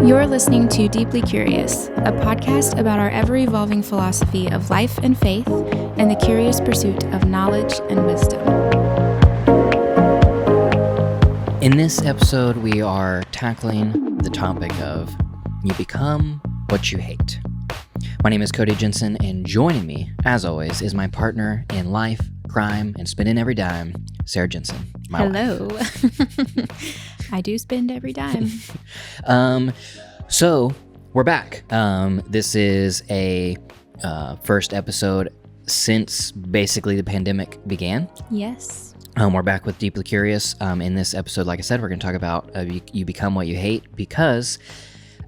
You're listening to Deeply Curious, a podcast about our ever-evolving philosophy of life and faith and the curious pursuit of knowledge and wisdom. In this episode, we are tackling the topic of you become what you hate. My name is Cody Jensen, and joining me, as always, is my partner in life, crime, and spending every dime, Sarah Jensen. Hello. I do spend every dime. So we're back. This is a first episode since basically the pandemic began. Yes. We're back with Deeply Curious. In this episode, like I said, we're going to talk about you become what you hate, because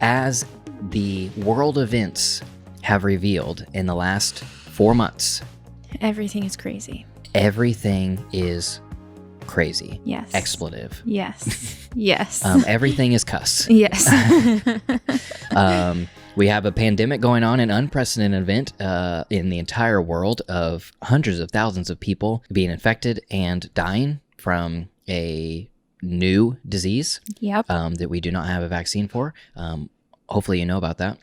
as the world events have revealed in the last 4 months, Everything is crazy. Everything is crazy. Yes. Expletive. Yes. Yes. Everything is cuss. Yes. We have a pandemic going on, an unprecedented event in the entire world of hundreds of thousands of people being infected and dying from a new disease. Yep. That we do not have a vaccine for. Hopefully you know about that.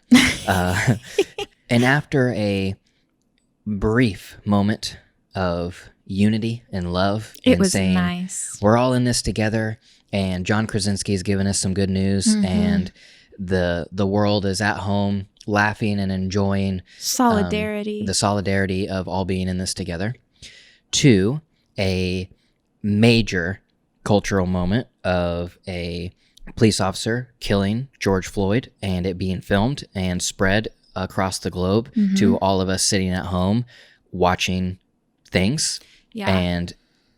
And after a brief moment of unity and love, It and was saying, nice. we're all in this together, and John Krasinski has given us some good news, and the world is at home laughing and enjoying Solidarity. the solidarity of all being in this together, to a major cultural moment of a police officer killing George Floyd, and it being filmed and spread across the globe to all of us sitting at home watching things. Yeah. And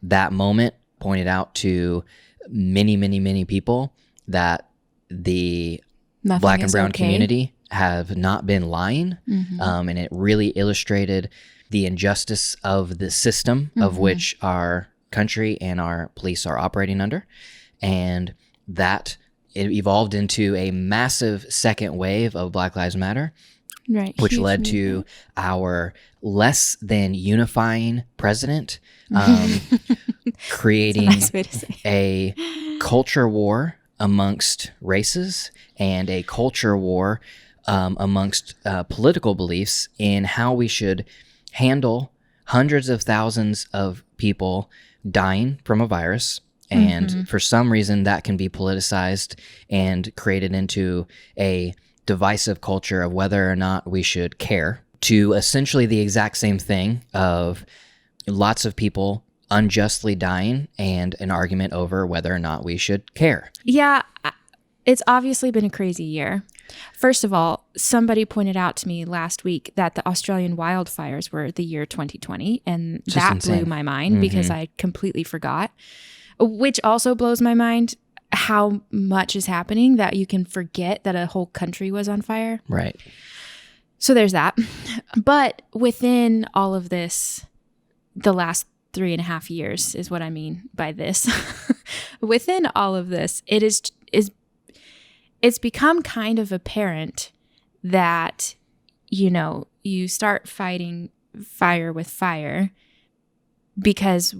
that moment pointed out to many, many, many people that the Nothing Black and is brown okay. community have not been lying. And it really illustrated the injustice of the system of which our country and our police are operating under. And that it evolved into a massive second wave of Black Lives Matter, Right. which Huge led movement. to our less than unifying president creating Nice way to say it. a culture war amongst races and a culture war amongst political beliefs in how we should handle hundreds of thousands of people dying from a virus. And for some reason, that can be politicized and created into a divisive culture of whether or not we should care, to essentially the exact same thing of lots of people unjustly dying and an argument over whether or not we should care. Yeah, it's obviously been a crazy year. First of all, somebody pointed out to me last week that the Australian wildfires were the year 2020, and Just that insane. blew my mind because I completely forgot, which also blows my mind how much is happening that you can forget that a whole country was on fire. Right. So there's that. But within all of this, the last 3.5 years is what I mean by this. Within all of this, it's become kind of apparent that, you start fighting fire with fire because,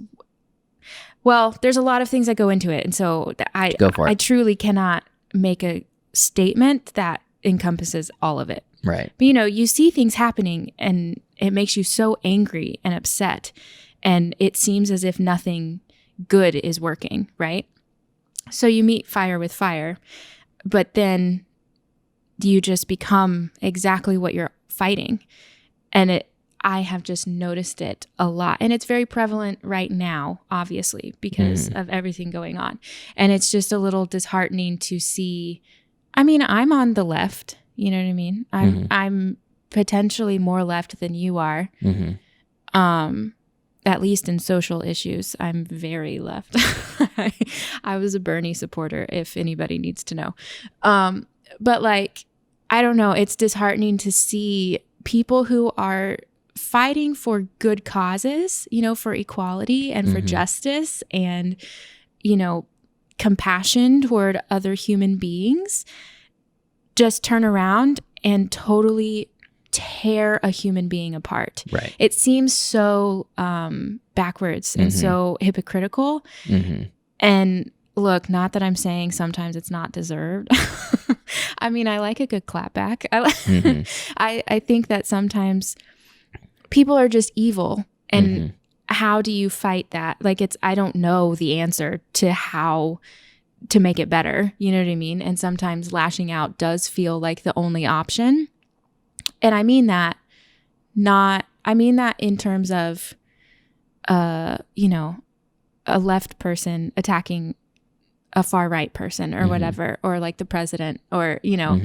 well, there's a lot of things that go into it. And so Go for it. I truly cannot make a statement that encompasses all of it. Right. But, you see things happening and it makes you so angry and upset. And it seems as if nothing good is working, right? So you meet fire with fire, but then you just become exactly what you're fighting. And I have just noticed it a lot. And it's very prevalent right now, obviously, because of everything going on. And it's just a little disheartening to see. I mean, I'm on the left. You know what I mean? I'm potentially more left than you are. At least in social issues, I'm very left. I was a Bernie supporter, if anybody needs to know. But I don't know. It's disheartening to see people who are fighting for good causes, for equality and for justice and, compassion toward other human beings, just turn around and totally tear a human being apart. Right. It seems so backwards and so hypocritical. And look, not that I'm saying sometimes it's not deserved, I mean, I like a good clapback. I think that sometimes people are just evil, and how do you fight that? Like, I don't know the answer to how to make it better. You know what I mean? And sometimes lashing out does feel like the only option. And I mean that in terms of, you know, a left person attacking a far right person or whatever, or like the president, or, you know,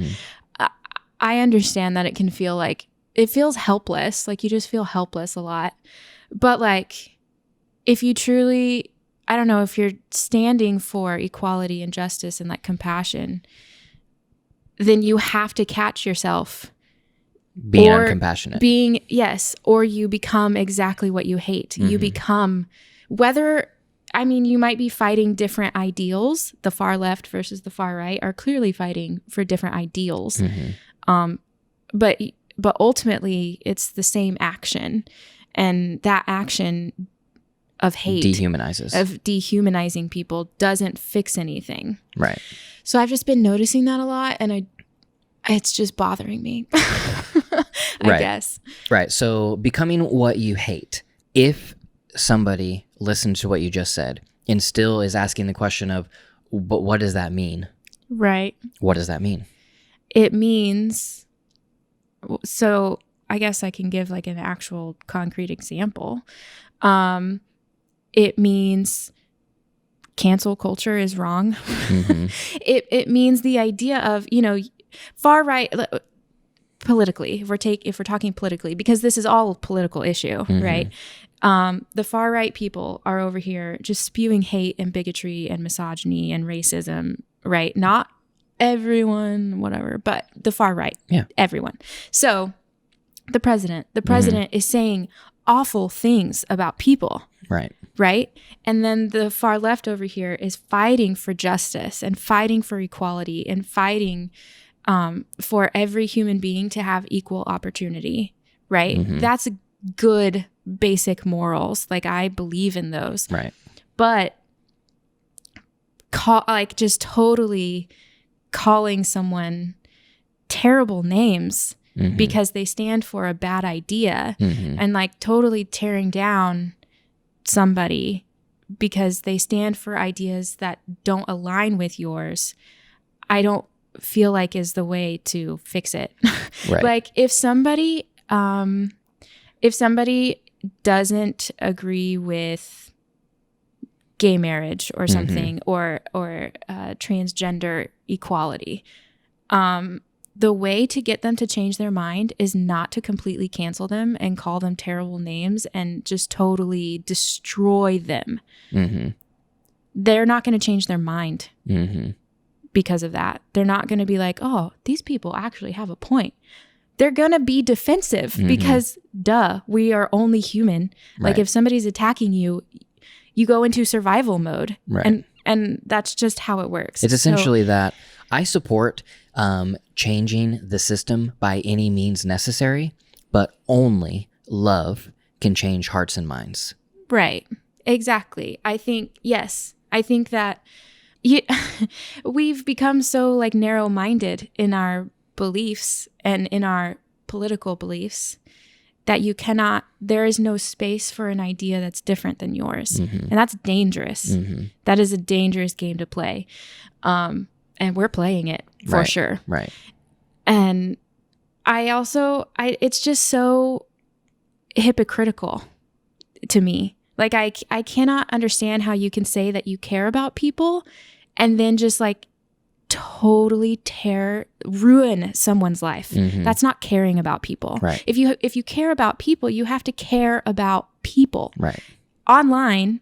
I understand that it can feel like, it feels helpless. Like, you just feel helpless a lot. But like, if you truly, I don't know, if you're standing for equality and justice and like compassion, then you have to catch yourself being uncompassionate. Or you become exactly what you hate. You become, you might be fighting different ideals. The far left versus the far right are clearly fighting for different ideals. But ultimately, it's the same action. And that action of hate, dehumanizing people, doesn't fix anything. Right. So I've just been noticing that a lot, and it's just bothering me. I guess. Right. So becoming what you hate. If somebody listens to what you just said and still is asking the question of, but what does that mean? Right. What does that mean? It means, so I guess I can give like an actual concrete example. It means cancel culture is wrong. It means the idea of, you know, far right politically, if we're talking politically, because this is all a political issue, right? The far right people are over here just spewing hate and bigotry and misogyny and racism, right? Not everyone, whatever, but the far right, everyone. So the president is saying awful things about people. Right. And then the far left over here is fighting for justice and fighting for equality and fighting for every human being to have equal opportunity. Right. That's good basic morals. Like, I believe in those. Right. But just totally calling someone terrible names because they stand for a bad idea, and like totally tearing down somebody because they stand for ideas that don't align with yours, I don't feel like is the way to fix it. Right. Like, if somebody doesn't agree with gay marriage or something, or transgender equality, the way to get them to change their mind is not to completely cancel them and call them terrible names and just totally destroy them. They're not going to change their mind because of that. They're not going to be like, oh, these people actually have a point. They're going to be defensive because, we are only human. Like, if somebody's attacking you, you go into survival mode. Right. And that's just how it works. It's essentially that I support changing the system by any means necessary, but only love can change hearts and minds. Right. Exactly. I think that we've become so like narrow-minded in our beliefs and in our political beliefs that there is no space for an idea that's different than yours. And that's dangerous. That is a dangerous game to play. And we're playing it for sure. Right. And it's just so hypocritical to me. Like, I cannot understand how you can say that you care about people and then just like totally ruin someone's life. That's not caring about people. Right. If you care about people, you have to care about people. Right. Online,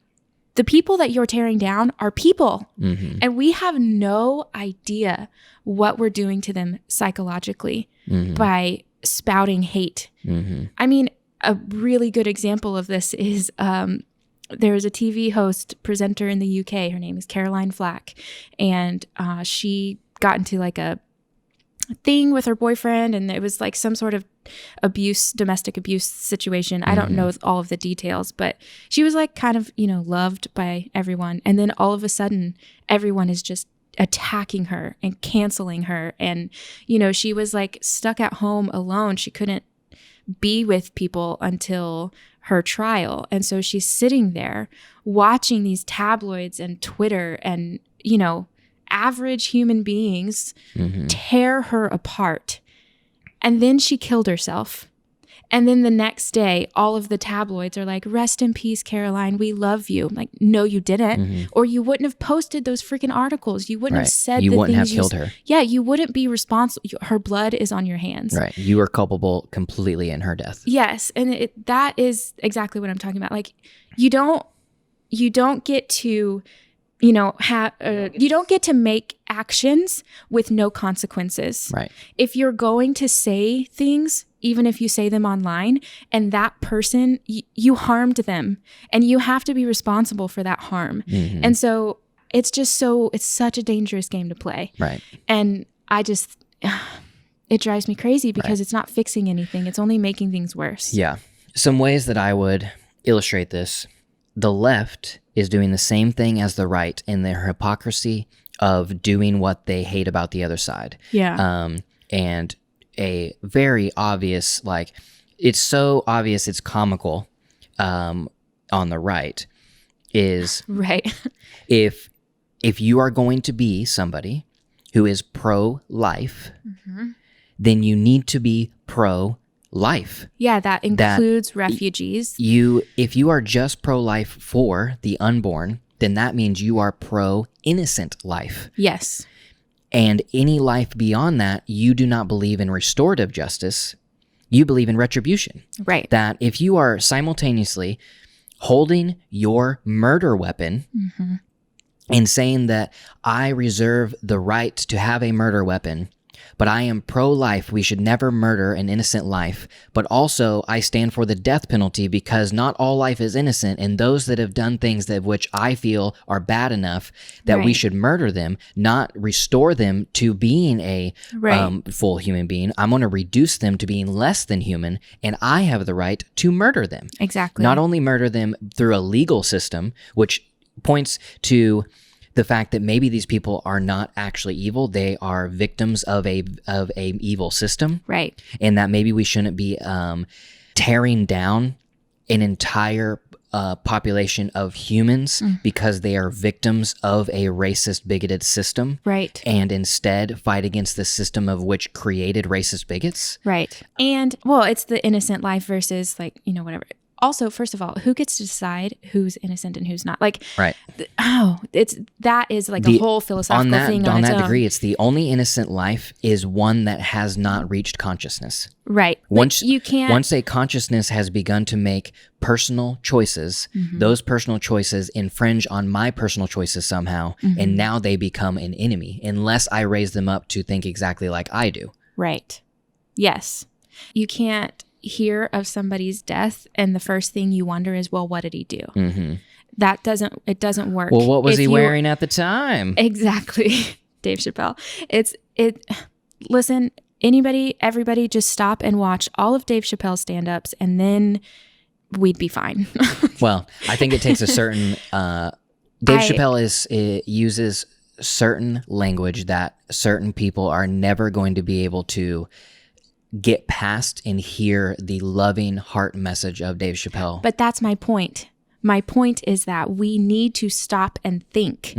the people that you're tearing down are people. And we have no idea what we're doing to them psychologically by spouting hate. I mean, a really good example of this is there is a TV presenter in the UK. Her name is Caroline Flack. And she got into like a thing with her boyfriend, and it was like some sort of domestic abuse situation. I don't know all of the details, but she was like kind of, loved by everyone. And then all of a sudden, everyone is just attacking her and canceling her. And, she was like stuck at home alone. She couldn't be with people until her trial. And so she's sitting there watching these tabloids and Twitter and, average human beings tear her apart. And then she killed herself. And then the next day, all of the tabloids are like, rest in peace, Caroline. We love you. I'm like, no, you didn't. Or you wouldn't have posted those freaking articles. You wouldn't have said you the wouldn't things have killed her. Yeah, you wouldn't be responsible. Her blood is on your hands. Right. You are culpable completely in her death. Yes. And that is exactly what I'm talking about. Like, you don't get to, you don't get to make actions with no consequences. Right. If you're going to say things, even if you say them online, and that person, you harmed them, and you have to be responsible for that harm. And so it's such a dangerous game to play. Right. And it drives me crazy because it's not fixing anything. It's only making things worse. Yeah. Some ways that I would illustrate this. The left is doing the same thing as the right in their hypocrisy of doing what they hate about the other side. Yeah. And a very obvious, like, it's so obvious it's comical on the right is right. if you are going to be somebody who is pro-life, then you need to be pro-life. Yeah, that includes refugees. If you are just pro-life for the unborn, then that means you are pro-innocent life. Yes. And any life beyond that, you do not believe in restorative justice. You believe in retribution. Right. That if you are simultaneously holding your murder weapon and saying that I reserve the right to have a murder weapon, but I am pro-life, we should never murder an innocent life, but also I stand for the death penalty because not all life is innocent, and those that have done things that which I feel are bad enough that we should murder them, not restore them to being a full human being. I'm going to reduce them to being less than human, and I have the right to murder them. Exactly. Not only murder them through a legal system, which points to the fact that maybe these people are not actually evil, they are victims of a evil system, right? And that maybe we shouldn't be tearing down an entire population of humans because they are victims of a racist, bigoted system, right? And instead fight against the system of which created racist bigots, right? And well, it's the innocent life versus whatever. Also, first of all, who gets to decide who's innocent and who's not? Like, right? That is like a whole philosophical thing on its own. Degree, it's the only innocent life is one that has not reached consciousness. Right. Once a consciousness has begun to make personal choices, those personal choices infringe on my personal choices somehow, and now they become an enemy unless I raise them up to think exactly like I do. Right. Yes. You can't hear of somebody's death and the first thing you wonder is, well, what did he do? It doesn't work. Well, what was he wearing at the time? Exactly. Dave Chappelle. Listen, everybody just stop and watch all of Dave Chappelle's stand-ups and then we'd be fine. Well, I think it takes a certain Dave Chappelle uses certain language that certain people are never going to be able to get past and hear the loving heart message of Dave Chappelle. But that's my point. My point is that we need to stop and think.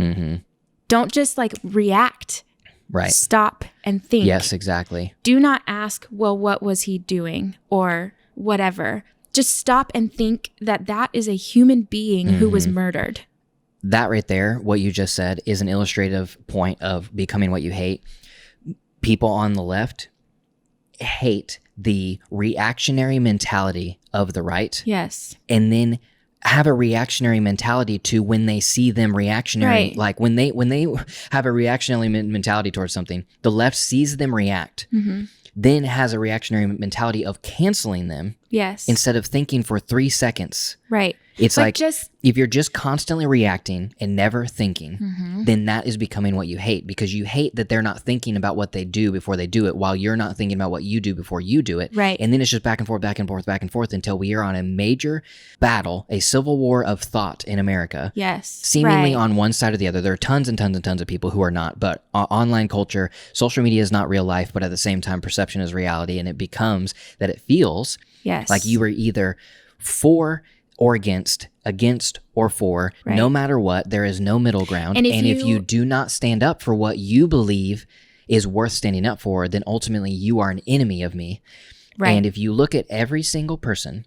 Don't just react. Right. Stop and think. Yes, exactly. Do not ask, well, what was he doing or whatever. Just stop and think that is a human being who was murdered. That right there, what you just said, is an illustrative point of becoming what you hate. People on the left hate the reactionary mentality of the right. Yes. And then have a reactionary mentality to when they see them reactionary. Right. Like when they have a reactionary mentality towards something, the left sees them react, then has a reactionary mentality of canceling them. Yes. Instead of thinking for 3 seconds. Right. It's like just if you're just constantly reacting and never thinking, then that is becoming what you hate, because you hate that they're not thinking about what they do before they do it, while you're not thinking about what you do before you do it. Right. And then it's just back and forth, back and forth, back and forth until we are on a major battle, a civil war of thought in America. Yes. Seemingly right. on one side or the other. There are tons and tons and tons of people who are not, but online culture, social media is not real life, but at the same time, perception is reality. And it becomes that it feels like you were either for or against or for, right. no matter what. There is no middle ground. And if you do not stand up for what you believe is worth standing up for, then ultimately you are an enemy of me. Right. And if you look at every single person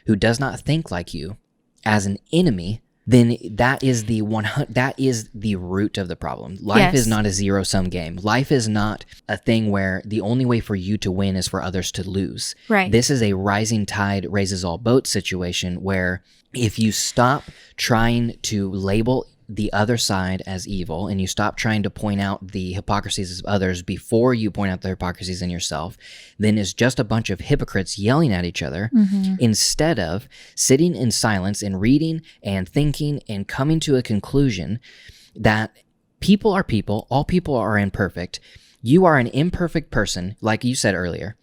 who does not think like you as an enemy, then that is the root of the problem. Life is not a zero-sum game. Life is not a thing where the only way for you to win is for others to lose. Right. This is a rising tide raises all boats situation, where if you stop trying to label the other side as evil, and you stop trying to point out the hypocrisies of others before you point out the hypocrisies in yourself, then it's just a bunch of hypocrites yelling at each other, instead of sitting in silence and reading and thinking and coming to a conclusion that people are people, all people are imperfect. You are an imperfect person, like you said earlier.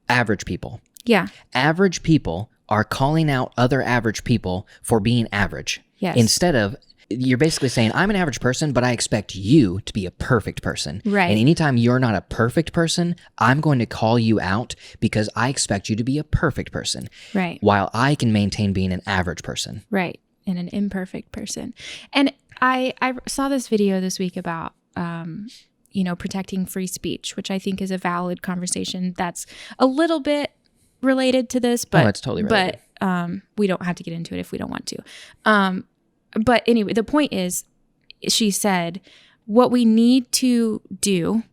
Average people. Yeah. Average people are calling out other average people for being average. Yes. Instead of, you're basically saying, I'm an average person, but I expect you to be a perfect person. Right. And anytime you're not a perfect person, I'm going to call you out because I expect you to be a perfect person. Right. While I can maintain being an average person. Right. And an imperfect person. And I saw this video this week about, protecting free speech, which I think is a valid conversation that's a little bit related to this, but it's totally related. But we don't have to get into it if we don't want to. But anyway, the point is, she said, what we need to do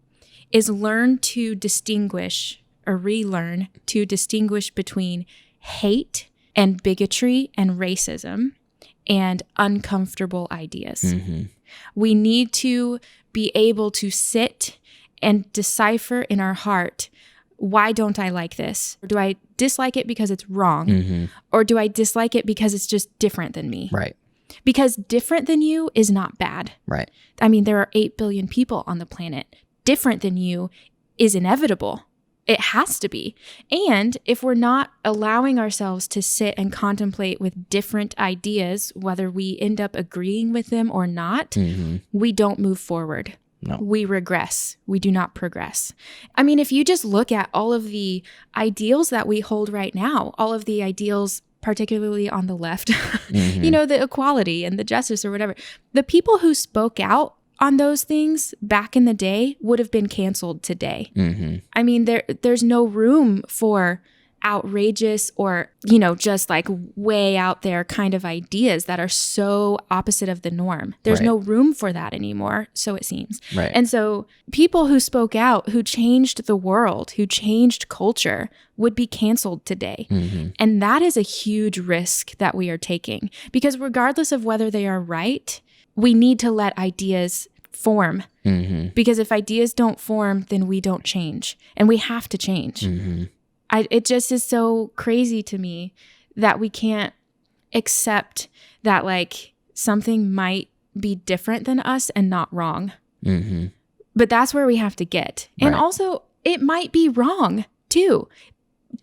is learn to distinguish, or relearn to distinguish between hate and bigotry and racism and uncomfortable ideas. We need to be able to sit and decipher in our heart, why don't I like this? Or do I dislike it because it's wrong? Or do I dislike it because it's just different than me? Right. Because different than you is not bad. Right. I mean, there are 8 billion people on the planet. Different than you is inevitable. It has to be. And if we're not allowing ourselves to sit and contemplate with different ideas, whether we end up agreeing with them or not, we don't move forward. No. We regress. We do not progress. I mean, if you just look at all of the ideals that we hold right now, all of the ideals, particularly on the left, the equality and the justice or whatever, the people who spoke out on those things back in the day would have been canceled today. I mean, there's no room for outrageous or, just like way out there kind of ideas that are so opposite of the norm. There's no room for that anymore, so it seems. Right. And so people who spoke out, who changed the world, who changed culture, would be canceled today. And that is a huge risk that we are taking, because regardless of whether they are right, we need to let ideas form. Because if ideas don't form, then we don't change, and we have to change. It just is so crazy to me that we can't accept that like something might be different than us and not wrong. But that's where we have to get. And also, it might be wrong too,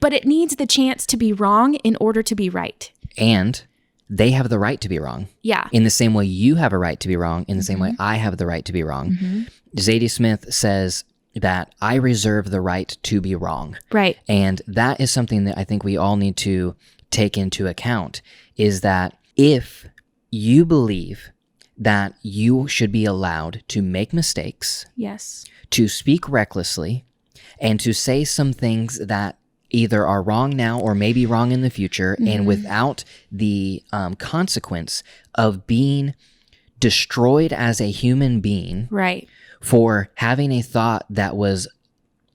but it needs the chance to be wrong in order to be right. And they have the right to be wrong. Yeah. In the same way you have a right to be wrong, in the same way I have the right to be wrong. Zadie Smith says that I reserve the right to be wrong. Right. And that is something that I think we all need to take into account, is that if you believe that you should be allowed to make mistakes, yes, to speak recklessly, and to say some things that either are wrong now or maybe wrong in the future, and without the consequence of being destroyed as a human being, right, for having a thought that was,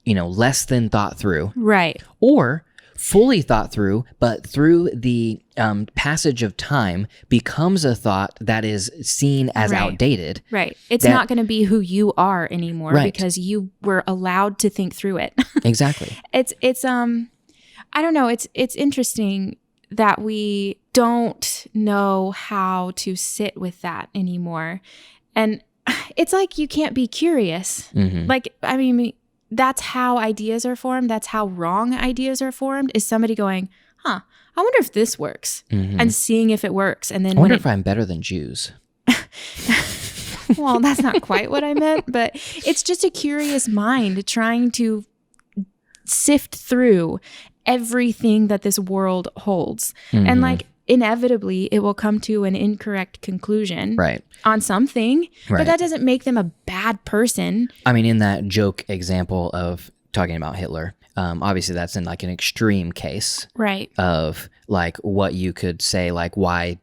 less than thought through, right, or fully thought through, but through the passage of time becomes a thought that is seen as outdated. Right. It's not going to be who you are anymore, because you were allowed to think through it. Exactly. It's I don't know. It's interesting that we don't know how to sit with that anymore. And it's like you can't be curious. Like, I mean, that's how ideas are formed. That's how wrong ideas are formed, is somebody going, I wonder if this works, and seeing if it works. And then I wonder if I'm better than Jews. Well, that's not quite what I meant, but it's just a curious mind trying to sift through everything that this world holds. And like, inevitably it will come to an incorrect conclusion on something, but that doesn't make them a bad person. I mean, in that joke example of talking about Hitler, obviously that's in like an extreme case of like what you could say, like why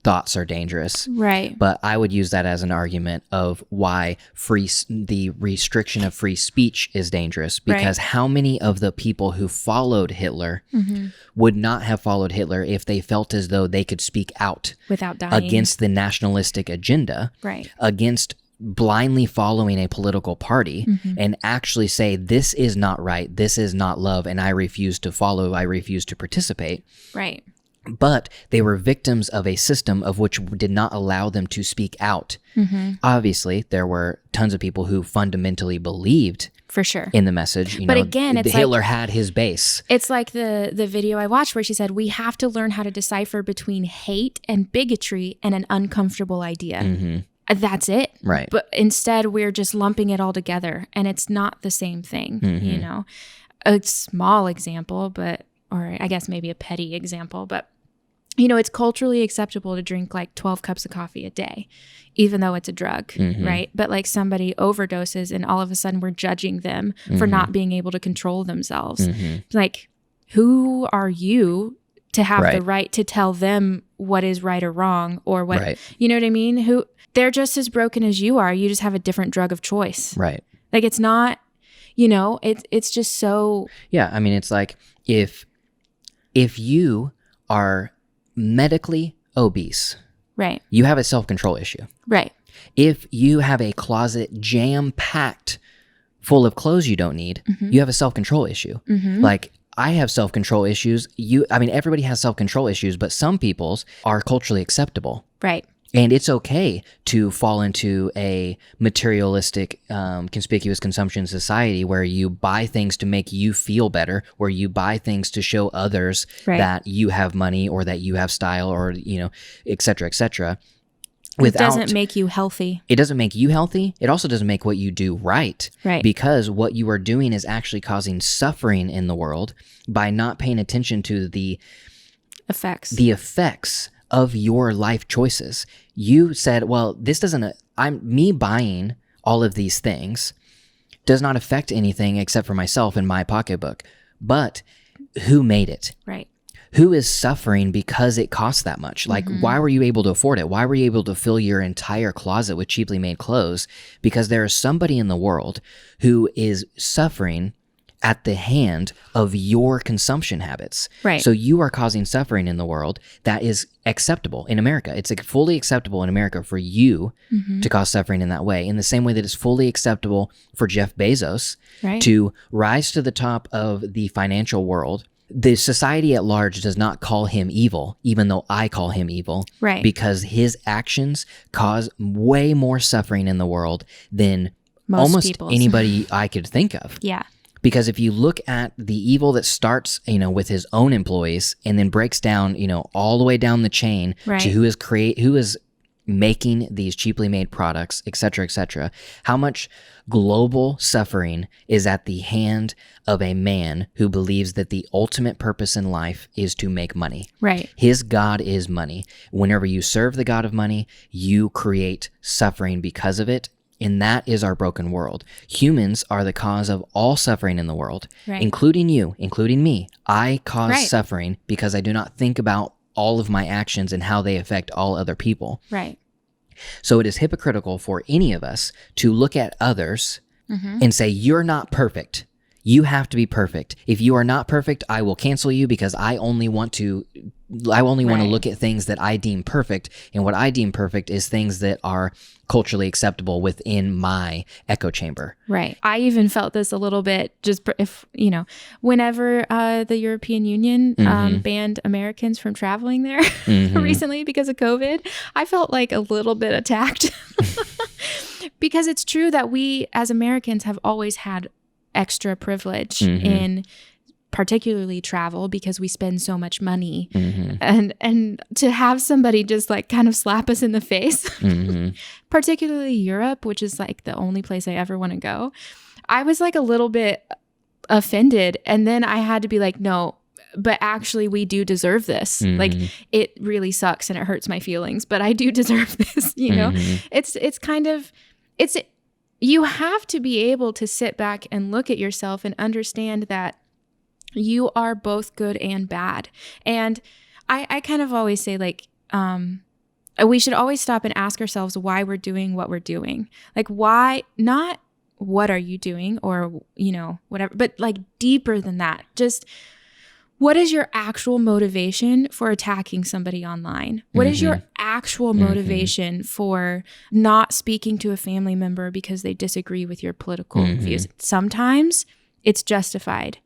thoughts are dangerous. But I would use that as an argument of why the restriction of free speech is dangerous, because how many of the people who followed Hitler would not have followed Hitler if they felt as though they could speak out without dying against the nationalistic agenda, against blindly following a political party, and actually say, this is not right, this is not love, and I refuse to follow, I refuse to participate. But they were victims of a system of which did not allow them to speak out. Obviously, there were tons of people who fundamentally believed for sure in the message. But again, it's Hitler had his base. It's like the video I watched where she said, we have to learn how to decipher between hate and bigotry and an uncomfortable idea. That's it. But instead, we're just lumping it all together, and it's not the same thing, you know? A small example, or I guess maybe a petty example, but you know, it's culturally acceptable to drink like 12 cups of coffee a day, even though it's a drug, right? But like somebody overdoses and all of a sudden we're judging them for not being able to control themselves. Like, who are you to have the right to tell them what is right or wrong, or what, you know what I mean? They're just as broken as you are. You just have a different drug of choice. Like, it's not, you know, it's just so. Yeah. I mean, it's like if you are medically obese, you have a self-control issue. If you have a closet jam-packed full of clothes you don't need, you have a self-control issue. Like, I have self-control issues. I mean, everybody has self-control issues, but some people's are culturally acceptable. And it's okay to fall into a materialistic, conspicuous consumption society where you buy things to make you feel better, where you buy things to show others that you have money or that you have style, or, you know, et cetera, et cetera. It doesn't make you healthy. It doesn't make you healthy. It also doesn't make what you do right. Because what you are doing is actually causing suffering in the world by not paying attention to the effects of your life choices. You said, well, this doesn't, me buying all of these things does not affect anything except for myself and my pocketbook. But who made it? Who is suffering because it costs that much? Like, why were you able to afford it? Why were you able to fill your entire closet with cheaply made clothes? Because there is somebody in the world who is suffering at the hand of your consumption habits. So you are causing suffering in the world that is acceptable in America. It's like fully acceptable in America for you to cause suffering in that way, in the same way that it's fully acceptable for Jeff Bezos to rise to the top of the financial world. The society at large does not call him evil, even though I call him evil, because his actions cause way more suffering in the world than almost anybody I could think of. Because if you look at the evil that starts, you know, with his own employees and then breaks down, you know, all the way down the chain to who is making these cheaply made products, et cetera, how much global suffering is at the hand of a man who believes that the ultimate purpose in life is to make money. His God is money. Whenever you serve the God of money, you create suffering because of it. And that is our broken world. Humans are the cause of all suffering in the world, including you, including me. I cause suffering because I do not think about all of my actions and how they affect all other people. So it is hypocritical for any of us to look at others and say, you're not perfect. You have to be perfect. If you are not perfect, I will cancel you because I only want to I only want to Right. look at things that I deem perfect, and what I deem perfect is things that are culturally acceptable within my echo chamber. Right. I even felt this a little bit whenever the European Union banned Americans from traveling there recently because of COVID, I felt like a little bit attacked because it's true that we as Americans have always had extra privilege in particularly travel because we spend so much money and to have somebody just like kind of slap us in the face, particularly Europe, which is like the only place I ever want to go. I was like a little bit offended. And then I had to be like, no, but actually we do deserve this. Like it really sucks and it hurts my feelings, but I do deserve this. You have to be able to sit back and look at yourself and understand that you are both good and bad. And I kind of always say like, we should always stop and ask ourselves why we're doing what we're doing. Like why, not what are you doing or, whatever, but like deeper than that. Just what is your actual motivation for attacking somebody online? What is your actual motivation for not speaking to a family member because they disagree with your political views? Sometimes it's justified.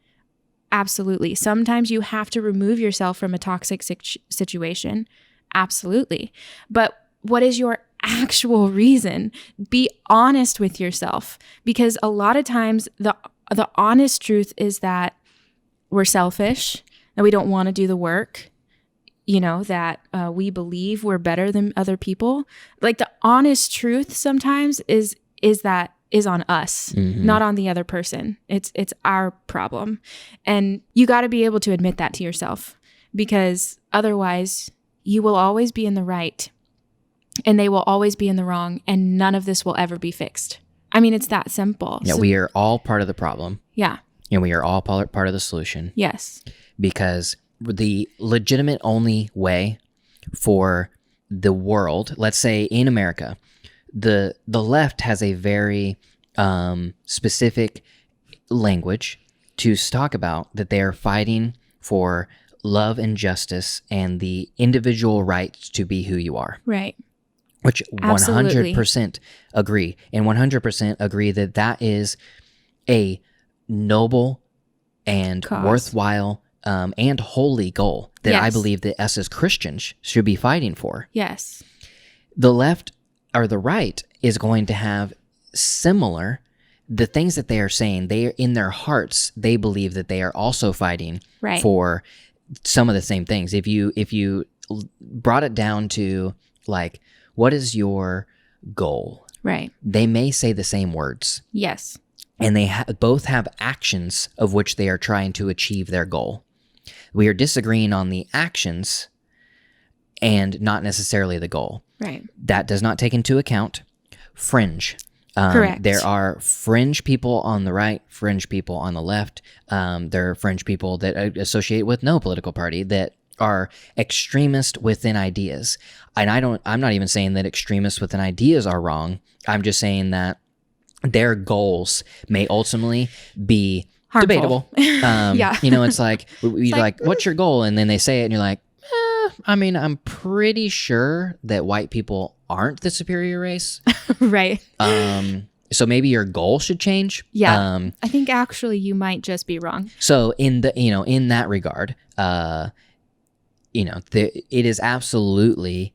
Absolutely. Sometimes you have to remove yourself from a toxic situation. Absolutely. But what is your actual reason? Be honest with yourself, because a lot of times the honest truth is that we're selfish, that we don't want to do the work, that we believe we're better than other people. Like the honest truth sometimes is on us, not on the other person. It's our problem. And you got to be able to admit that to yourself, because otherwise you will always be in the right and they will always be in the wrong, and none of this will ever be fixed. I mean, it's that simple. Yeah, we are all part of the problem. Yeah. And we are all part of the solution. Yes. Because the legitimate only way for the world, let's say in America, the left has a very specific language to talk about that they are fighting for love and justice and the individual right to be who you are. Right. Which Absolutely. 100% agree. And 100% agree that that is a noble and Cause. worthwhile and holy goal that I Yes. believe that us as Christians should be fighting for. Yes. The left or the right is going to have similar, the things that they are saying, they are in their hearts, they believe that they are also fighting Right. for some of the same things. If you brought it down to like, what is your goal? Right. They may say the same words, Yes. and they both have actions of which they are trying to achieve their goal. We are disagreeing on the actions and not necessarily the goal. Right. That does not take into account fringe. Correct. There are fringe people on the right, fringe people on the left. There are fringe people that associate with no political party that are extremist within ideas. And I'm not even saying that extremists within ideas are wrong. I'm just saying that their goals may ultimately be Harmful. debatable. Yeah. It's like, what's your goal? And then they say it and you're like, I'm pretty sure that white people aren't the superior race. Right. So maybe your goal should change. Yeah. I think actually you might just be wrong. So in that regard, it is absolutely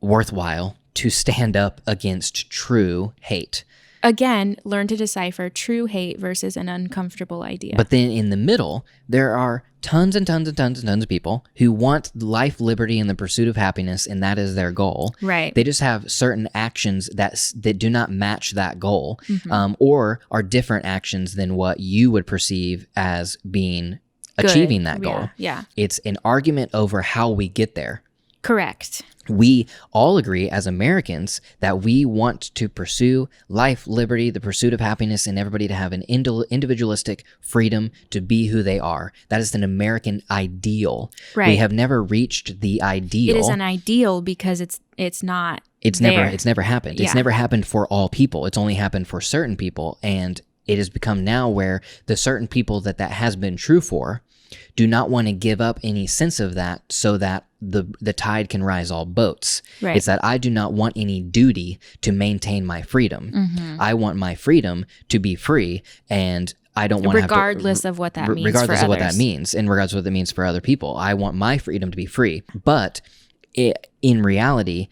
worthwhile to stand up against true hate. Again, learn to decipher true hate versus an uncomfortable idea. But then in the middle, there are tons and tons and tons and tons of people who want life, liberty, and the pursuit of happiness, and that is their goal. Right. They just have certain actions that do not match that goal, or are different actions than what you would perceive as being achieving that goal. Yeah. It's an argument over how we get there. Correct. We all agree as Americans that we want to pursue life, liberty, the pursuit of happiness, and everybody to have an individualistic freedom to be who they are. That is an American ideal. Right. We have never reached the ideal. It is an ideal because it's not. It's there. never happened. Yeah. It's never happened for all people. It's only happened for certain people, and it has become now where the certain people that has been true for do not want to give up any sense of that so that the tide can rise all boats. Right. It's that I do not want any duty to maintain my freedom. Mm-hmm. I want my freedom to be free, and I don't want to have to... Regardless of what that means regardless for of what others. that means, and regardless of what that means for other people. I want my freedom to be free. But in reality,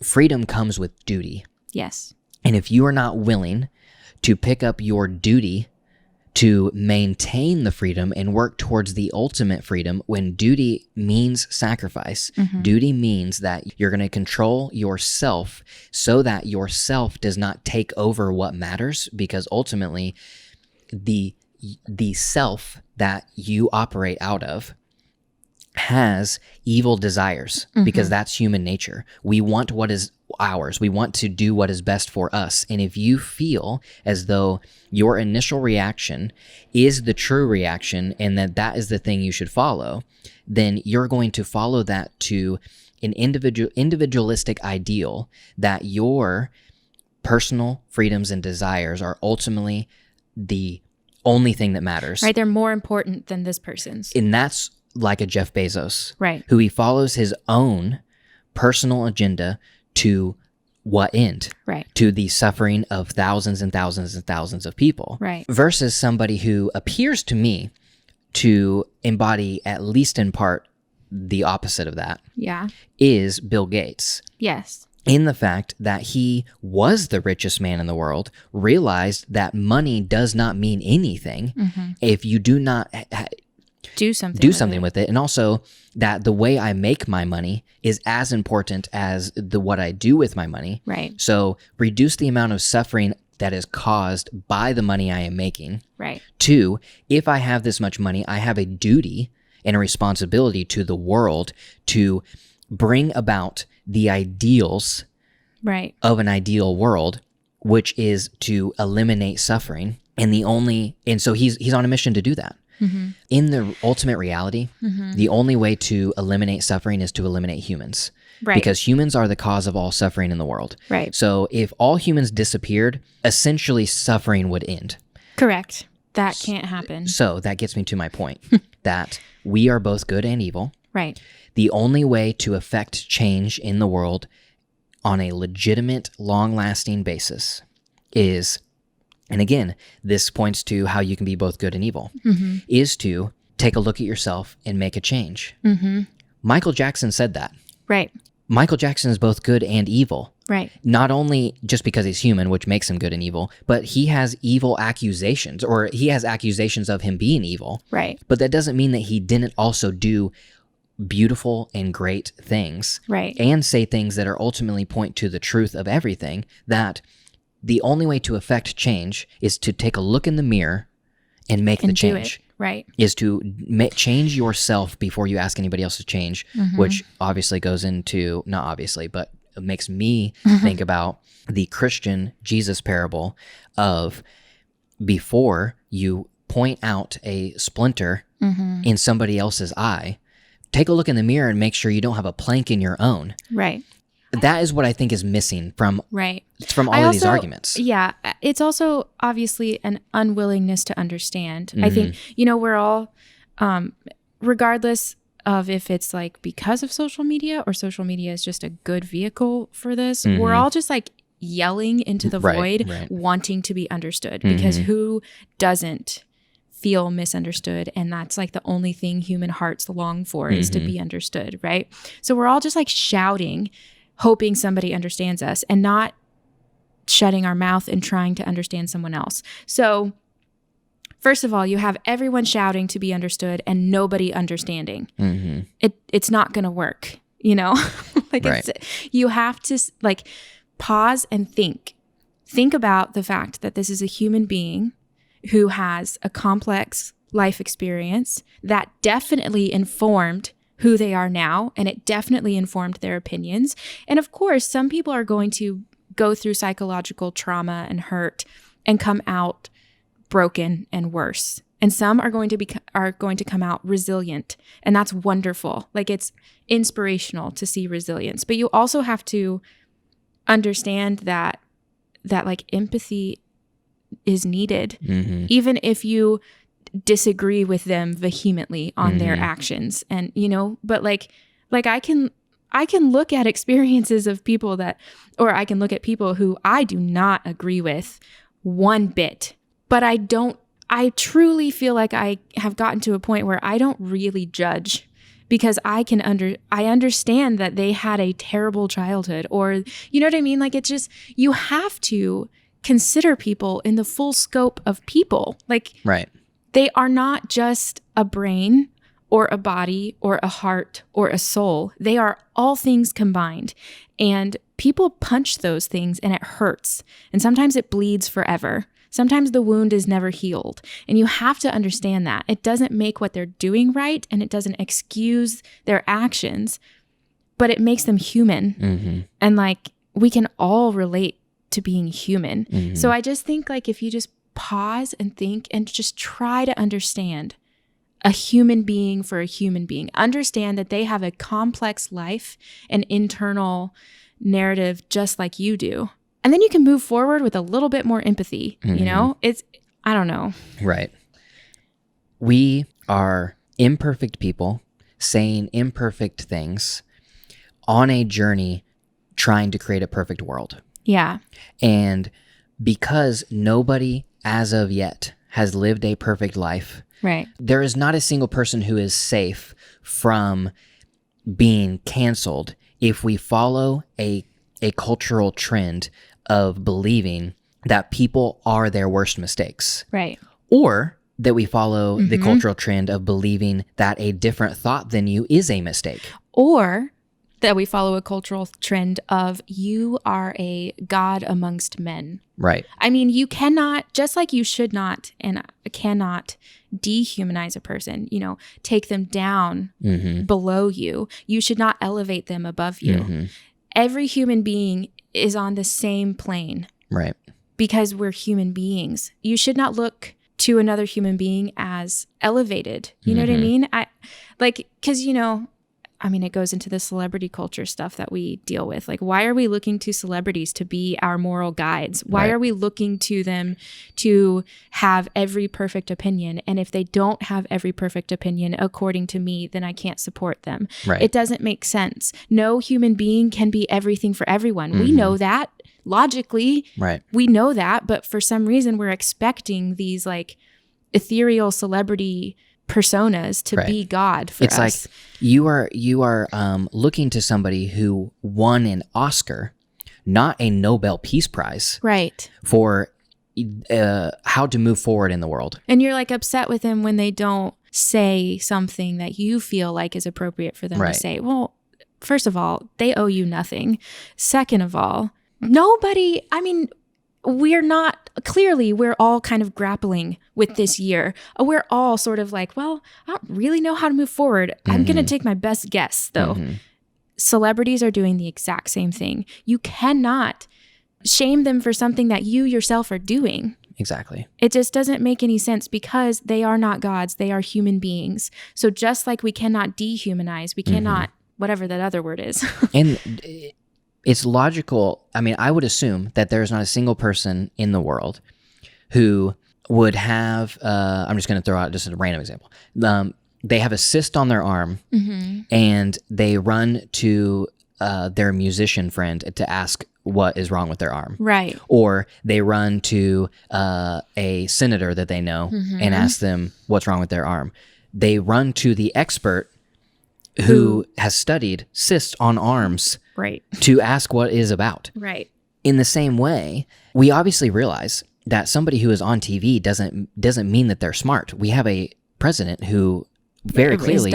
freedom comes with duty. Yes. And if you are not willing to pick up your duty to maintain the freedom and work towards the ultimate freedom, when duty means sacrifice, duty means that you're going to control yourself so that yourself does not take over what matters, because ultimately the self that you operate out of has evil desires, because that's human nature. We want what is ours. We want to do what is best for us. And if you feel as though your initial reaction is the true reaction and that is the thing you should follow, then you're going to follow that to an individualistic ideal that your personal freedoms and desires are ultimately the only thing that matters. Right. They're more important than this person's. And that's like a Jeff Bezos, right? Who he follows his own personal agenda to what end? Right. To the suffering of thousands and thousands and thousands of people. Right. Versus somebody who appears to me to embody, at least in part, the opposite of that. Yeah. Is Bill Gates. Yes. In the fact that he was the richest man in the world, realized that money does not mean anything if you do not do something with it. And also that the way I make my money is as important as what I do with my money. Right. So reduce the amount of suffering that is caused by the money I am making. Right. 2, if I have this much money, I have a duty and a responsibility to the world to bring about the ideals right. of an ideal world, which is to eliminate suffering. And so he's on a mission to do that. In the ultimate reality, the only way to eliminate suffering is to eliminate humans. Right. Because humans are the cause of all suffering in the world. Right. So if all humans disappeared, essentially suffering would end. Correct. That can't happen. So that gets me to my point, that we are both good and evil. Right. The only way to affect change in the world on a legitimate, long-lasting basis is... And again, this points to how you can be both good and evil, is to take a look at yourself and make a change. Michael Jackson said that. Right. Michael Jackson is both good and evil. Right. Not only just because he's human, which makes him good and evil, but he has evil accusations, or he has accusations of him being evil. Right. But that doesn't mean that he didn't also do beautiful and great things. Right. And say things that are ultimately point to the truth of everything, that... The only way to affect change is to take a look in the mirror and make the change. Right. Is to change yourself before you ask anybody else to change, which obviously goes into, not obviously, but it makes me think about the Christian Jesus parable of before you point out a splinter in somebody else's eye, take a look in the mirror and make sure you don't have a plank in your own. Right. That is what I think is missing from all of these arguments. Yeah. It's also obviously an unwillingness to understand. I think, we're all, regardless of if it's like because of social media or social media is just a good vehicle for this, we're all just like yelling into the void, wanting to be understood, because who doesn't feel misunderstood? And that's like the only thing human hearts long for is to be understood, right? So we're all just like shouting, hoping somebody understands us, and not shutting our mouth and trying to understand someone else. So first of all, you have everyone shouting to be understood and nobody understanding. It's not going to work, you have to like pause and think about the fact that this is a human being who has a complex life experience that definitely informed who they are now, and it definitely informed their opinions. And of course, some people are going to go through psychological trauma and hurt and come out broken and worse. And some are going to come out resilient, and that's wonderful. Like, it's inspirational to see resilience. But you also have to understand that like empathy is needed, even if you disagree with them vehemently on their actions. And, but like I can look at experiences of people or I can look at people who I do not agree with one bit, but I truly feel like I have gotten to a point where I don't really judge, because I understand that they had a terrible childhood, or, you know what I mean? Like, it's just, you have to consider people in the full scope of people. Like, right. They are not just a brain or a body or a heart or a soul. They are all things combined. And people punch those things and it hurts. And sometimes it bleeds forever. Sometimes the wound is never healed. And you have to understand that. It doesn't make what they're doing right, and it doesn't excuse their actions, but it makes them human. Mm-hmm. And like, we can all relate to being human. Mm-hmm. So I just think, like, if you just pause and think and just try to understand a human being for a human being, understand that they have a complex life and internal narrative just like you do. And then you can move forward with a little bit more empathy, I don't know. Right. We are imperfect people saying imperfect things on a journey trying to create a perfect world. Yeah. And because nobody as of yet has lived a perfect life, right, there is not a single person who is safe from being canceled if we follow a cultural trend of believing that people are their worst mistakes. Right. Or that we follow the cultural trend of believing that a different thought than you is a mistake. Or that we follow a cultural trend of you are a god amongst men. Right. I mean, you cannot, just like you should not and cannot dehumanize a person, take them down below you. You should not elevate them above you. Mm-hmm. Every human being is on the same plane. Right. Because we're human beings. You should not look to another human being as elevated. You know what I mean? Because, it goes into the celebrity culture stuff that we deal with. Like, why are we looking to celebrities to be our moral guides? Why are we looking to them to have every perfect opinion? And if they don't have every perfect opinion, according to me, then I can't support them. Right. It doesn't make sense. No human being can be everything for everyone. We know that. Logically, right. We know that, but for some reason we're expecting these like ethereal celebrity personas to be God for us. It's like you are looking to somebody who won an Oscar, not a Nobel Peace Prize, right? For how to move forward in the world. And you're like upset with them when they don't say something that you feel like is appropriate for them to say. Well, first of all, they owe you nothing. Second of all, we're all kind of grappling with this year. We're all sort of like, well, I don't really know how to move forward. I'm going to take my best guess, though. Celebrities are doing the exact same thing. You cannot shame them for something that you yourself are doing. Exactly. It just doesn't make any sense because they are not gods. They are human beings. So just like we cannot dehumanize, we cannot, whatever that other word is. And it's logical. I mean, I would assume that there's not a single person in the world who would have, I'm just going to throw out just a random example. They have a cyst on their arm and they run to their musician friend to ask what is wrong with their arm. Right. Or they run to a senator that they know and ask them what's wrong with their arm. They run to the expert who has studied cysts on arms to ask what it is about. Right. In the same way, we obviously realize that somebody who is on TV doesn't mean that they're smart. We have a president who very clearly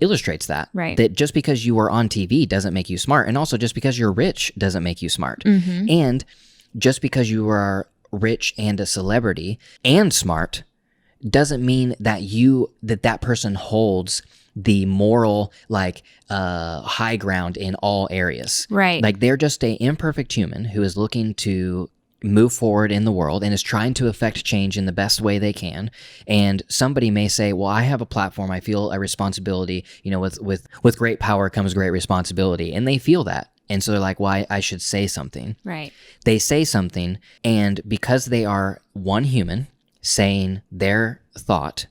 illustrates that. Right. That just because you are on TV doesn't make you smart. And also just because you're rich doesn't make you smart. And just because you are rich and a celebrity and smart doesn't mean that that person holds the moral high ground in all areas. Right. Like they're just an imperfect human who is looking to move forward in the world and is trying to affect change in the best way they can. And somebody may say, well, I have a platform. I feel a responsibility, with great power comes great responsibility. And they feel that. And so they're like, well, I should say something. Right. They say something. And because they are one human, saying their thought,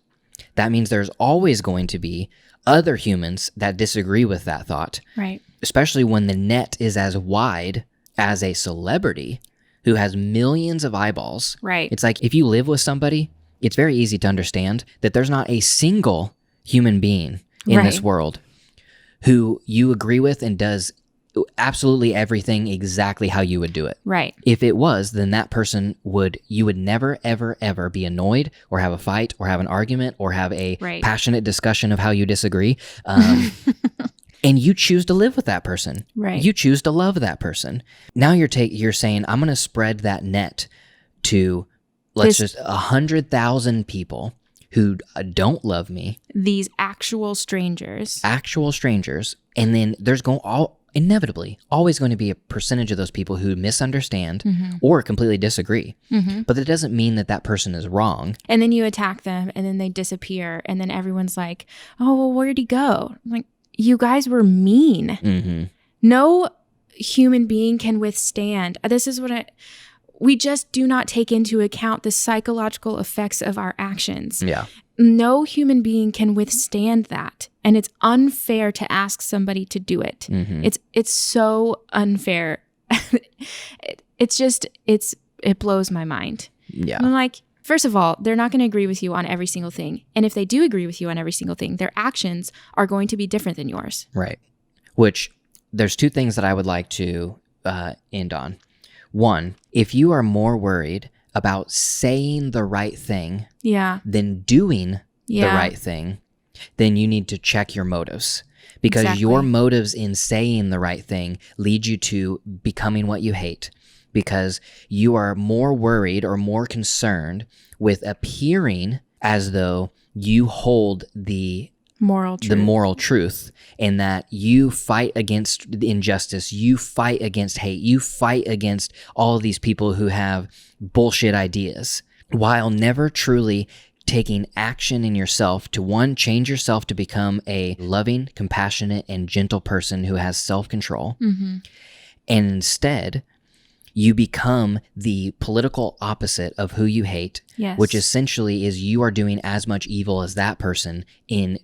that means there's always going to be other humans that disagree with that thought. Right. Especially when the net is as wide as a celebrity who has millions of eyeballs. Right. It's like if you live with somebody, it's very easy to understand that there's not a single human being in this world who you agree with and does absolutely everything exactly how you would do it. Right. If it was, then that person you would never, ever, ever be annoyed or have a fight or have an argument or have a passionate discussion of how you disagree. And you choose to live with that person. Right. You choose to love that person. Now you're saying, I'm going to spread that net to, just 100,000 people who don't love me. These actual strangers. And then there's inevitably always going to be a percentage of those people who misunderstand or completely disagree. But that doesn't mean that person is wrong. And then you attack them and then they disappear. And then everyone's like, oh, well, where'd he go? I'm like, you guys were mean. No human being can withstand. This is we just do not take into account the psychological effects of our actions. Yeah. No human being can withstand that. And it's unfair to ask somebody to do it. It's so unfair. It blows my mind. Yeah. I'm like, first of all, they're not going to agree with you on every single thing. And if they do agree with you on every single thing, their actions are going to be different than yours. Right. Which there's two things that I would like to end on. One, if you are more worried about saying the right thing than doing the right thing, then you need to check your motives. Because your motives in saying the right thing lead you to becoming what you hate. Because you are more worried or more concerned with appearing as though you hold the moral truth, and that you fight against injustice, you fight against hate, you fight against all of these people who have bullshit ideas, while never truly taking action in yourself to, one, change yourself to become a loving, compassionate, and gentle person who has self-control. And instead, you become the political opposite of who you hate, which essentially is you are doing as much evil as that person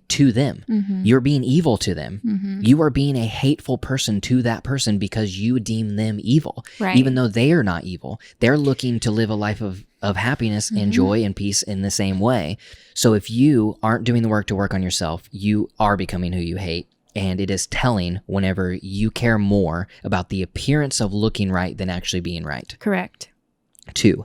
to them. You're being evil to them. You are being a hateful person to that person because you deem them evil, even though they are not evil. They're looking to live a life of happiness and joy and peace in the same way. So if you aren't doing the work to work on yourself, you are becoming who you hate. And it is telling whenever you care more about the appearance of looking right than actually being right. Correct. 2,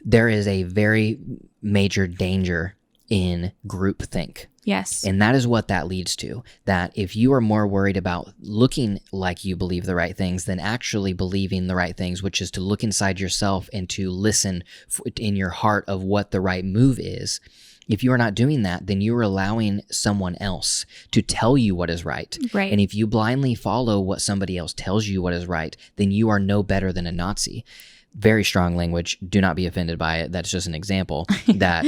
there is a very major danger in groupthink. Yes. And that is what that leads to. That if you are more worried about looking like you believe the right things than actually believing the right things, which is to look inside yourself and to listen in your heart of what the right move is, if you are not doing that, then you are allowing someone else to tell you what is right. Right. And if you blindly follow what somebody else tells you what is right, then you are no better than a Nazi. Very strong language. Do not be offended by it. That's just an example. That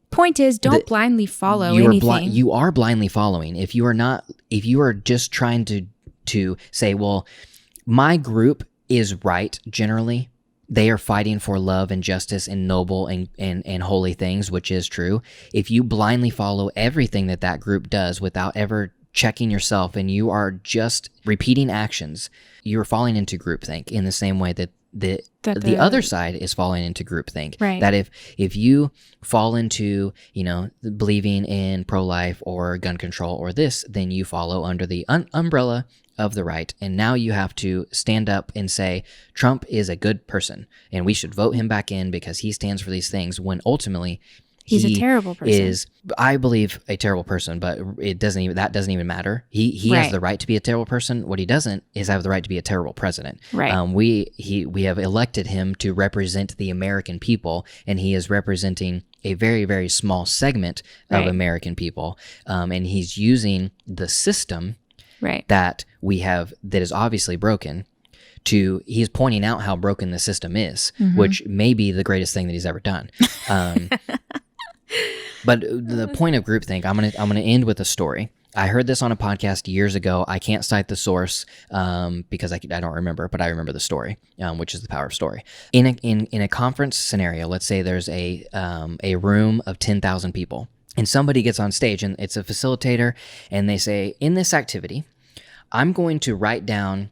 point is, don't blindly follow anything. You are blindly following. If you are just trying to say, well, my group is right generally. They are fighting for love and justice and noble and holy things, which is true. If you blindly follow everything that group does without ever checking yourself, and you are just repeating actions, you're falling into groupthink in the same way that the other side is falling into groupthink. Right. That if you fall into, believing in pro-life or gun control or this, then you follow under the umbrella of the right. And now you have to stand up and say, Trump is a good person and we should vote him back in because he stands for these things, when ultimately he's a terrible person. Is, I believe, a terrible person, but that doesn't even matter. He has the right to be a terrible person. What he doesn't is have the right to be a terrible president. Right. We have elected him to represent the American people, and he is representing a very, very small segment of American people. And he's using the system that we have that is obviously broken. He's pointing out how broken the system is, which may be the greatest thing that he's ever done. But the point of groupthink, I'm gonna end with a story. I heard this on a podcast years ago. I can't cite the source because I don't remember, but I remember the story, which is the power of story. In a conference scenario, let's say there's a room of 10,000 people, and somebody gets on stage, and it's a facilitator, and they say, in this activity, I'm going to write down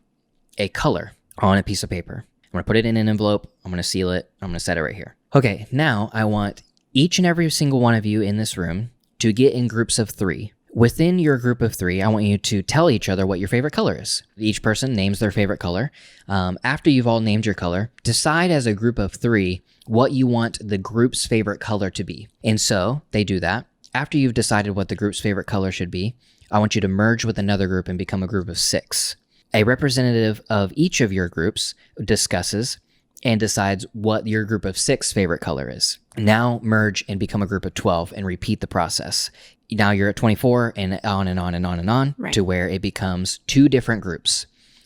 a color on a piece of paper. I'm going to put it in an envelope. I'm going to seal it. I'm going to set it right here. Okay, now I want each and every single one of you in this room to get in groups of 3. Within your group of 3, I want you to tell each other what your favorite color is. Each person names their favorite color. After you've all named your color, decide as a group of 3 what you want the group's favorite color to be. And so they do that. After you've decided what the group's favorite color should be, I want you to merge with another group and become a group of 6. A representative of each of your groups discusses and decides what your group of 6 favorite color is. Now merge and become a group of 12 and repeat the process. Now you're at 24 and on and on and on and on to where it becomes 2 different groups.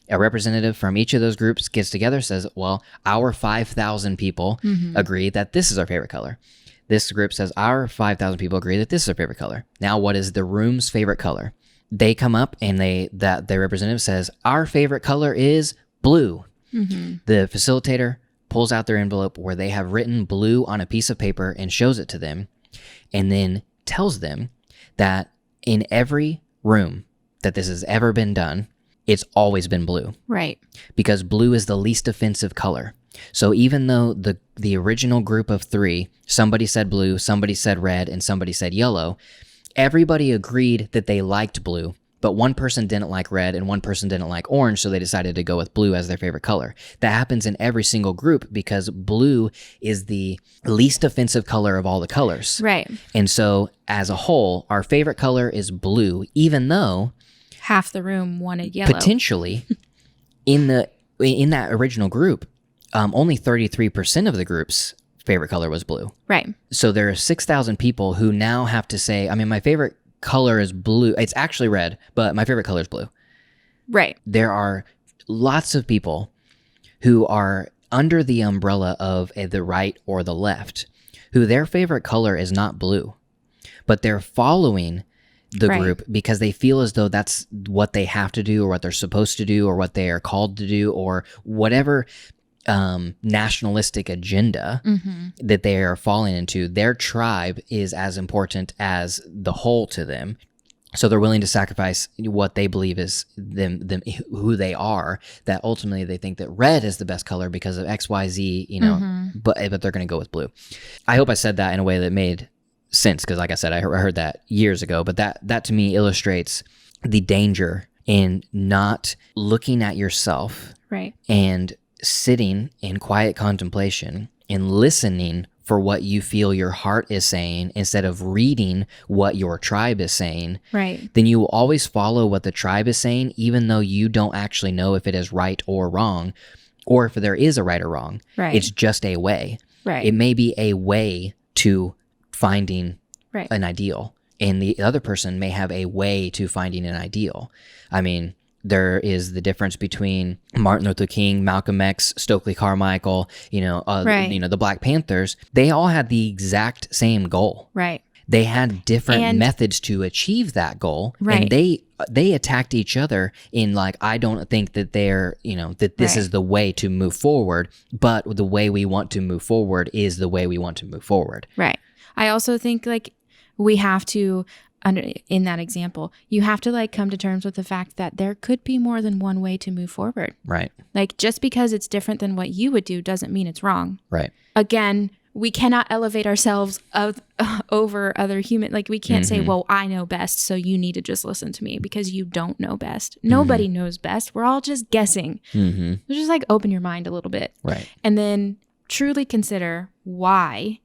A representative from each of those groups gets together, says, well, our 5,000 people agree that this is our favorite color. This group says our 5,000 people agree that this is our favorite color. Now what is the room's favorite color? They come up and their representative says, our favorite color is blue. The facilitator pulls out their envelope where they have written blue on a piece of paper and shows it to them, and then tells them that in every room that this has ever been done, it's always been blue. Right. Because blue is the least offensive color. So even though the original group of 3, somebody said blue, somebody said red, and somebody said yellow, everybody agreed that they liked blue, but one person didn't like red and one person didn't like orange, so they decided to go with blue as their favorite color. That happens in every single group because blue is the least offensive color of all the colors. Right. And so as a whole, our favorite color is blue, even though half the room wanted yellow. Potentially, in that original group, only 33% of the group's favorite color was blue. Right. So there are 6,000 people who now have to say, I mean, my favorite color is blue. It's actually red, but my favorite color is blue. Right. There are lots of people who are under the umbrella of the right or the left, who their favorite color is not blue, but they're following the group because they feel as though that's what they have to do or what they're supposed to do or what they are called to do or whatever nationalistic agenda that they are falling into. Their tribe is as important as the whole to them. So they're willing to sacrifice what they believe is them who they are, that ultimately they think that red is the best color because of X, Y, Z, but they're going to go with blue. I hope I said that in a way that made sense, because like I said, I heard that years ago, but that to me illustrates the danger in not looking at yourself and sitting in quiet contemplation and listening for what you feel your heart is saying instead of reading what your tribe is saying, then you will always follow what the tribe is saying, even though you don't actually know if it is right or wrong, or if there is a right or wrong. It's just a way. It may be a way to finding an ideal, and the other person may have a way to finding an ideal. I mean, there is the difference between Martin Luther King, Malcolm X, Stokely Carmichael, the Black Panthers. They all had the exact same goal. They had different methods to achieve that goal, and they attacked each other in like, I don't think that they're, that this is the way to move forward, but the way we want to move forward is the way we want to move forward. I also think like we have to, in that example, you have to like come to terms with the fact that there could be more than one way to move forward. Like just because it's different than what you would do doesn't mean it's wrong. Again, we cannot elevate ourselves over other human. Like we can't say, well, I know best, so you need to just listen to me, because you don't know best. Nobody knows best. We're all just guessing. Just like open your mind a little bit. And then truly consider why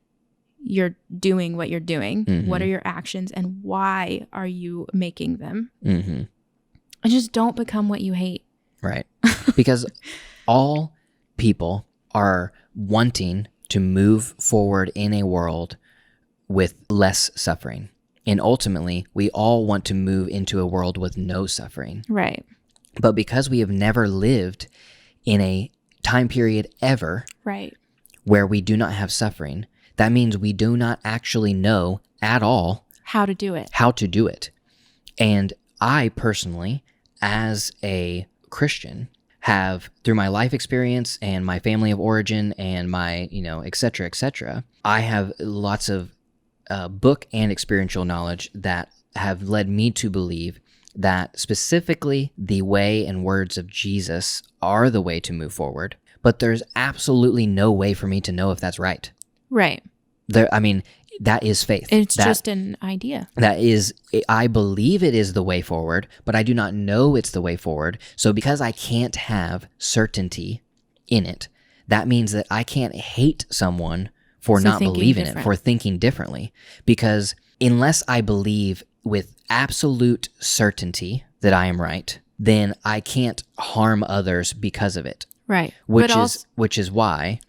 you're doing what you're doing. What are your actions and why are you making them? And just don't become what you hate. Because all people are wanting to move forward in a world with less suffering. And ultimately, we all want to move into a world with no suffering. But because we have never lived in a time period ever where we do not have suffering, that means we do not actually know at all how to do it. And I personally, as a Christian, have, through my life experience and my family of origin and my, et cetera, I have lots of book and experiential knowledge that have led me to believe that specifically the way and words of Jesus are the way to move forward. But there's absolutely no way for me to know if that's right. Right. That is faith. It's just an idea. That is, I believe it is the way forward, but I do not know it's the way forward. So because I can't have certainty in it, that means that I can't hate someone for not believing it, for thinking differently. Because unless I believe with absolute certainty that I am right, then I can't harm others because of it. Right. Which is why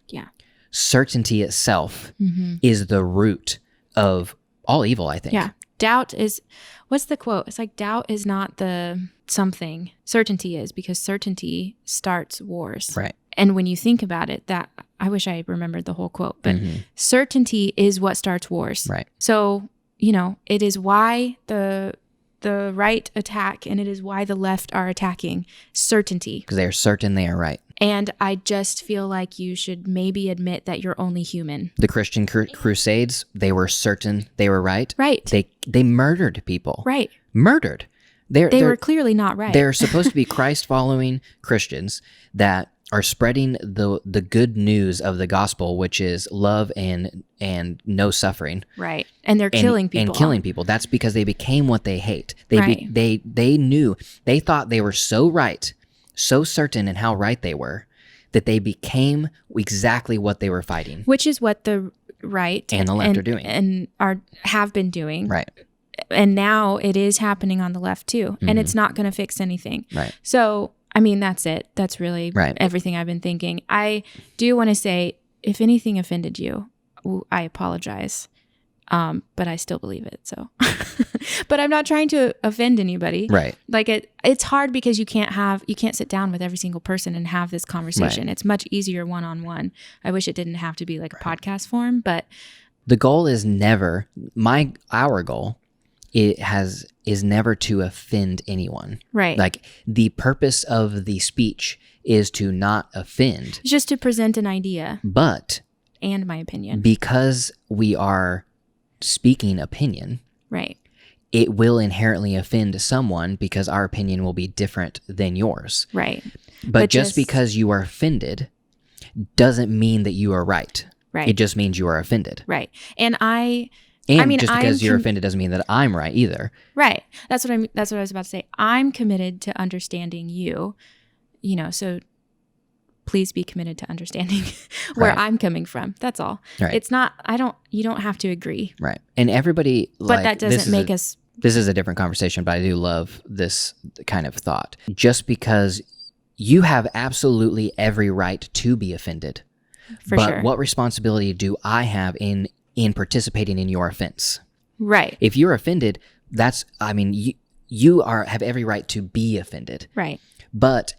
certainty itself is the root of all evil, I think. Yeah. Doubt is, what's the quote? It's like, doubt is not the something. Certainty is, because certainty starts wars. Right. And when you think about it, that, I wish I remembered the whole quote, but certainty is what starts wars. Right. So, it is why the right attack, and it is why the left are attacking. Certainty. Because they are certain they are right. And I just feel like you should maybe admit that you're only human. The Christian Crusades, they were certain they were right. Right. They murdered people. Right. Murdered. They were clearly not right. They're supposed to be Christ-following Christians that are spreading the good news of the gospel, which is love and no suffering. Right. And they're killing people. And killing people. That's because they became what they hate. Right. They thought they were so right, so certain in how right they were, that they became exactly what they were fighting. Which is what the right and the left are doing. And have been doing. Right. And now it is happening on the left too. And it's not going to fix anything. Right. So, that's it. That's really everything I've been thinking. I do want to say, if anything offended you, I apologize. But I still believe it. So, but I'm not trying to offend anybody. Right. Like it's hard because you can't sit down with every single person and have this conversation. Right. It's much easier one-on-one. I wish it didn't have to be like a podcast form, but the goal is never our goal. Is never to offend anyone. Right. Like the purpose of the speech is to not offend. Just to present an idea. But. And my opinion. Because we are speaking opinion. Right. It will inherently offend someone because our opinion will be different than yours. Right. But just because you are offended doesn't mean that you are right. Right. It just means you are offended. Right. And just because you're offended doesn't mean that I'm right either. Right. That's what I was about to say. I'm committed to understanding you, so please be committed to understanding where I'm coming from. That's all. Right. It's not, you don't have to agree. Right. And everybody, but that doesn't make us. This is a different conversation, but I do love this kind of thought. Just because you have absolutely every right to be offended. But what responsibility do I have in participating in your offense? Right. If you're offended, you have every right to be offended. Right. But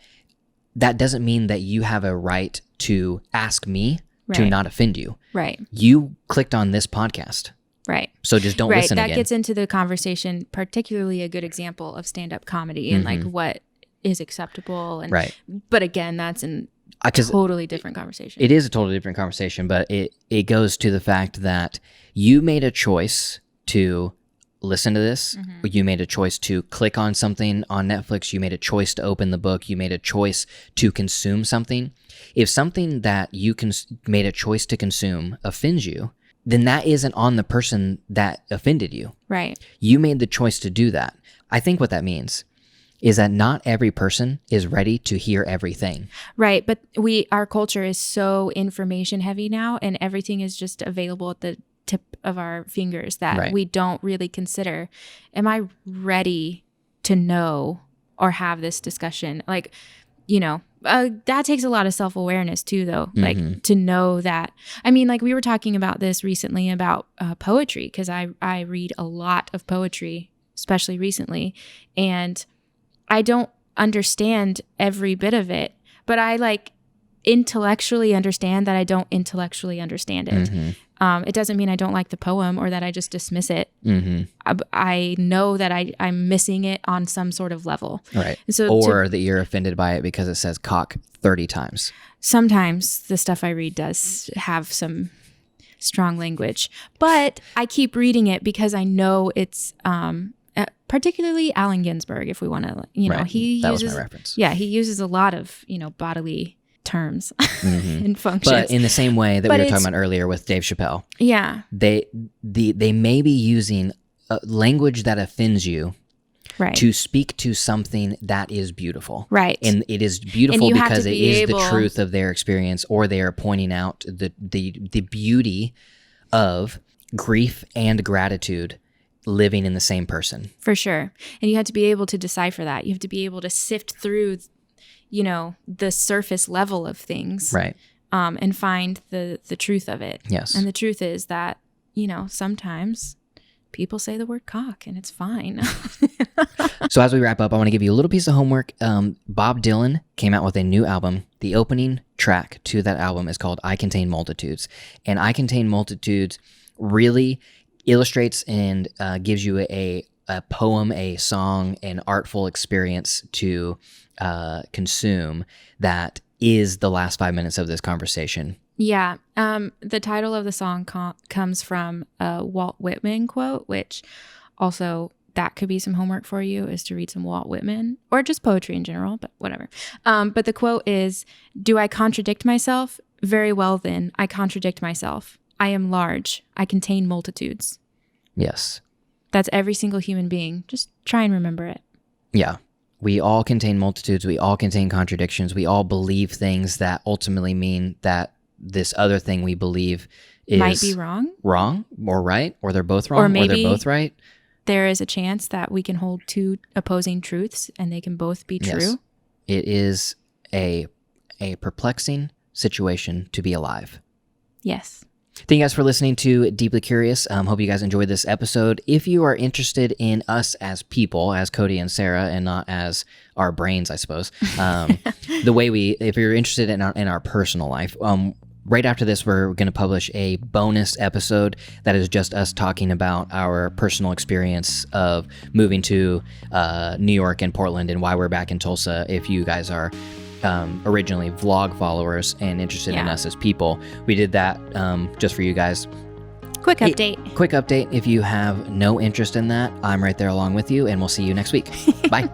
that doesn't mean that you have a right to ask me to not offend you. Right. You clicked on this podcast. Right. So just don't listen again. That gets into the conversation, particularly a good example of stand-up comedy and like what is acceptable. And, but again, that's a totally different conversation. It is a totally different conversation, but it goes to the fact that you made a choice to listen to this. You made a choice to click on something on Netflix. You made a choice to open the book. You made a choice to consume something. If something that you made a choice to consume offends you, then that isn't on the person that offended you. Right. You made the choice to do that. I think what that means is that not every person is ready to hear everything. Right. But our culture is so information heavy now, and everything is just available at the tip of our fingers that we don't really consider, am I ready to know or have this discussion? Like, that takes a lot of self-awareness too, though. Like to know that, like we were talking about this recently about poetry, because I read a lot of poetry, especially recently, and I don't understand every bit of it, but I intellectually understand that I don't intellectually understand it. It doesn't mean I don't like the poem or that I just dismiss it. Mm-hmm. I know that I'm missing it on some sort of level. Right. And so or that you're offended by it because it says cock 30 times. Sometimes the stuff I read does have some strong language, but I keep reading it because I know it's particularly Allen Ginsberg, if we want to, Right. he That uses, was my reference. Yeah, he uses a lot of, bodily terms Mm-hmm. and functions. But in the same way that But we were it's- talking about earlier with Dave Chappelle, Yeah, they may be using language that offends you right. to speak to something that is beautiful. Right. And it is beautiful And you have because to it be is able- the truth of their experience, or they are pointing out the beauty of grief and gratitude living in the same person. For sure. And you have to be able to decipher that. You have to be able to sift through, the surface level of things. Right. And find the truth of it. Yes. And the truth is that, sometimes people say the word cock and it's fine. So as we wrap up, I want to give you a little piece of homework. Bob Dylan came out with a new album. The opening track to that album is called I Contain Multitudes. And I Contain Multitudes really illustrates and gives you a poem, a song, an artful experience to consume that is the last 5 minutes of this conversation. Yeah. The title of the song comes from a Walt Whitman quote, which also that could be some homework for you, is to read some Walt Whitman or just poetry in general, but whatever. But the quote is, "Do I contradict myself? Very well then, I contradict myself. I am large. I contain multitudes." Yes. That's every single human being. Just try and remember it. Yeah. We all contain multitudes. We all contain contradictions. We all believe things that ultimately mean that this other thing we believe is Might be wrong. Or right, or they're both wrong, Or maybe they're both right. There is a chance that we can hold two opposing truths and they can both be true. Yes. It is a perplexing situation to be alive. Yes. Thank you guys for listening to Deeply Curious. Hope you guys enjoyed this episode. If you are interested in us as people, as Cody and Sarah, and not as our brains, I suppose, if you're interested in our personal life, right after this, we're going to publish a bonus episode that is just us talking about our personal experience of moving to New York and Portland and why we're back in Tulsa. If you guys are originally vlog followers and interested in us as people, we did that just for you guys. Quick update. Quick update. If you have no interest in that, I'm right there along with you, and we'll see you next week. Bye.